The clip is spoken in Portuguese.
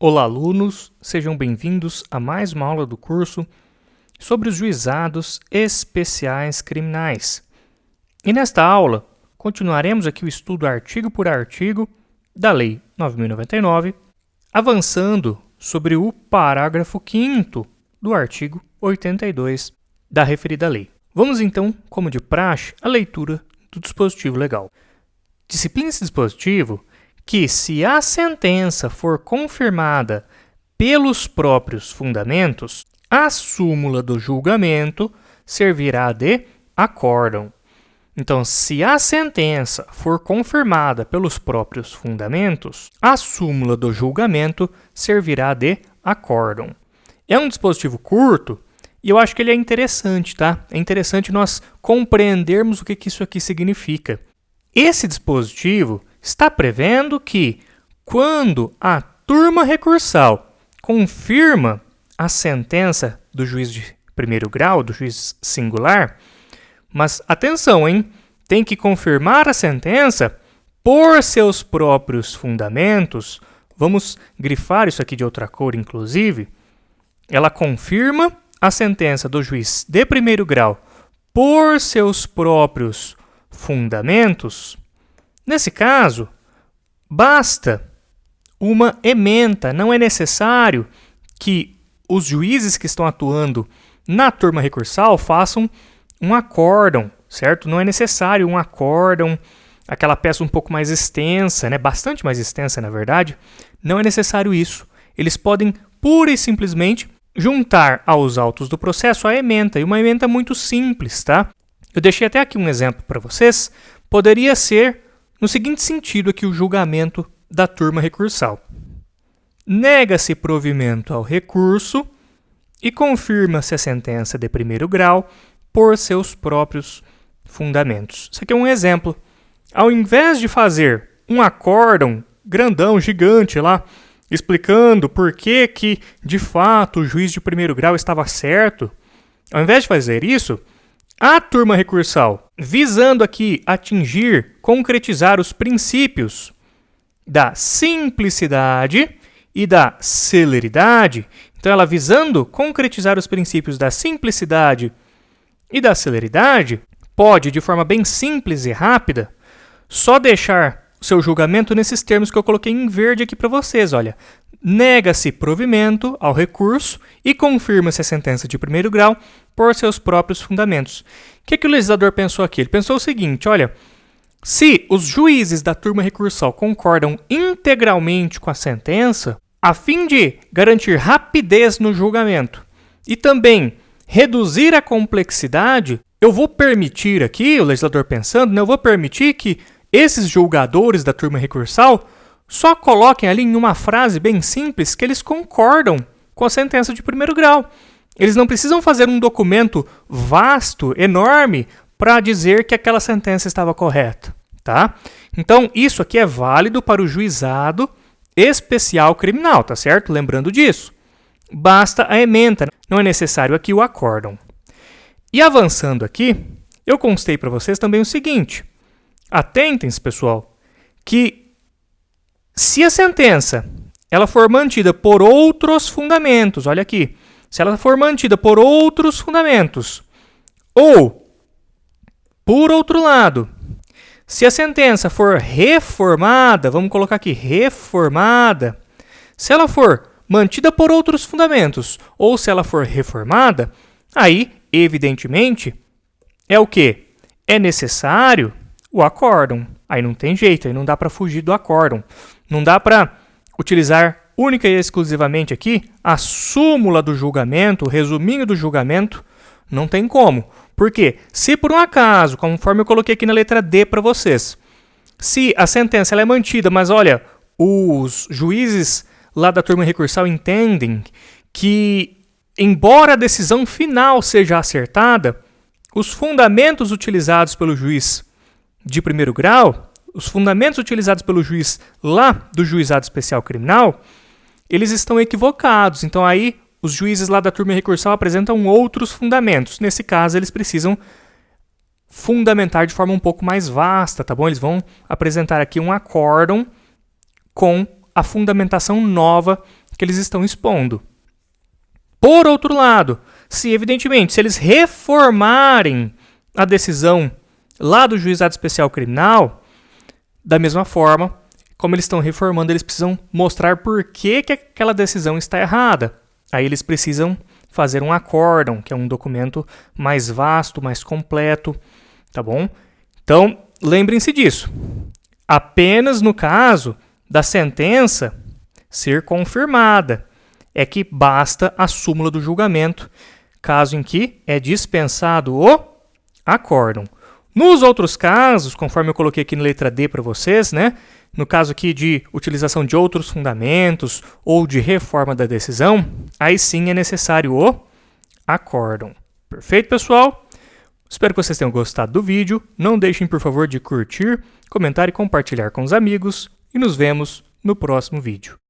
Olá, alunos! Sejam bem-vindos a mais uma aula do curso sobre os juizados especiais criminais. E nesta aula, continuaremos aqui o estudo artigo por artigo da Lei 9.099, avançando sobre o parágrafo 5º do artigo 82 da referida lei. Vamos então, como de praxe, à leitura do dispositivo legal. Disciplina esse dispositivo que, se a sentença for confirmada pelos próprios fundamentos, a súmula do julgamento servirá de acórdão. Então, se a sentença for confirmada pelos próprios fundamentos, a súmula do julgamento servirá de acórdão. É um dispositivo curto e eu acho que ele é interessante, tá? É interessante nós compreendermos o que isso aqui significa. Esse dispositivo está prevendo que, quando a turma recursal confirma a sentença do juiz de primeiro grau, do juiz singular, mas atenção, hein? Tem que confirmar a sentença por seus próprios fundamentos. Vamos grifar isso aqui de outra cor, inclusive. Ela confirma a sentença do juiz de primeiro grau por seus próprios fundamentos. Nesse caso, basta uma ementa, não é necessário que os juízes que estão atuando na turma recursal façam um acórdão, certo? Não é necessário um acórdão, aquela peça um pouco mais extensa, né? Bastante mais extensa, na verdade. Não é necessário isso. Eles podem, pura e simplesmente, juntar aos autos do processo a ementa, e uma ementa muito simples, tá? Eu deixei até aqui um exemplo para vocês. Poderia ser no seguinte sentido aqui o julgamento da turma recursal. Nega-se provimento ao recurso e confirma-se a sentença de primeiro grau por seus próprios fundamentos. Isso aqui é um exemplo. Ao invés de fazer um acórdão grandão, gigante lá, explicando por que de fato o juiz de primeiro grau estava certo, ao invés de fazer isso, a turma recursal, visando aqui atingir, concretizar os princípios da simplicidade e da celeridade, então ela visando concretizar os princípios da simplicidade e da celeridade, pode, de forma bem simples e rápida, só deixar o seu julgamento nesses termos que eu coloquei em verde aqui para vocês, olha. Nega-se provimento ao recurso e confirma-se a sentença de primeiro grau por seus próprios fundamentos. O que o legislador pensou aqui? Ele pensou o seguinte, olha, se os juízes da turma recursal concordam integralmente com a sentença, a fim de garantir rapidez no julgamento e também reduzir a complexidade, eu vou permitir aqui, o legislador pensando, eu vou permitir que esses julgadores da turma recursal só coloquem ali em uma frase bem simples que eles concordam com a sentença de primeiro grau. Eles não precisam fazer um documento vasto, enorme, para dizer que aquela sentença estava correta, tá? Então, isso aqui é válido para o juizado especial criminal, tá certo? Lembrando disso. Basta a ementa, não é necessário aqui o acórdão. E avançando aqui, eu constei para vocês também o seguinte. Atentem-se, pessoal, que se a sentença ela for mantida por outros fundamentos, olha aqui, se ela for mantida por outros fundamentos, ou, por outro lado, se a sentença for reformada, vamos colocar aqui, reformada, se ela for mantida por outros fundamentos, ou se ela for reformada, aí, evidentemente, é o quê? É necessário o acórdão. Aí não tem jeito, aí não dá para fugir do acórdão. Não dá para utilizar única e exclusivamente aqui a súmula do julgamento, o resuminho do julgamento, não tem como. Por quê? Se por um acaso, conforme eu coloquei aqui na letra D para vocês, se a sentença ela é mantida, mas olha, os juízes lá da turma recursal entendem que, embora a decisão final seja acertada, os fundamentos utilizados pelo juiz de primeiro grau, os fundamentos utilizados pelo juiz lá do juizado especial criminal, eles estão equivocados. Então aí os juízes lá da turma recursal apresentam outros fundamentos. Nesse caso, eles precisam fundamentar de forma um pouco mais vasta, tá bom? Eles vão apresentar aqui um acórdão com a fundamentação nova que eles estão expondo. Por outro lado, se evidentemente, se eles reformarem a decisão lá do Juizado Especial Criminal, da mesma forma, como eles estão reformando, eles precisam mostrar por que aquela decisão está errada. Aí eles precisam fazer um acórdão, que é um documento mais vasto, mais completo, tá bom? Então, lembrem-se disso. Apenas no caso da sentença ser confirmada é que basta a súmula do julgamento, caso em que é dispensado o acórdão. Nos outros casos, conforme eu coloquei aqui na letra D para vocês, né? No caso aqui de utilização de outros fundamentos ou de reforma da decisão, aí sim é necessário o acórdão. Perfeito, pessoal? Espero que vocês tenham gostado do vídeo. Não deixem, por favor, de curtir, comentar e compartilhar com os amigos. E nos vemos no próximo vídeo.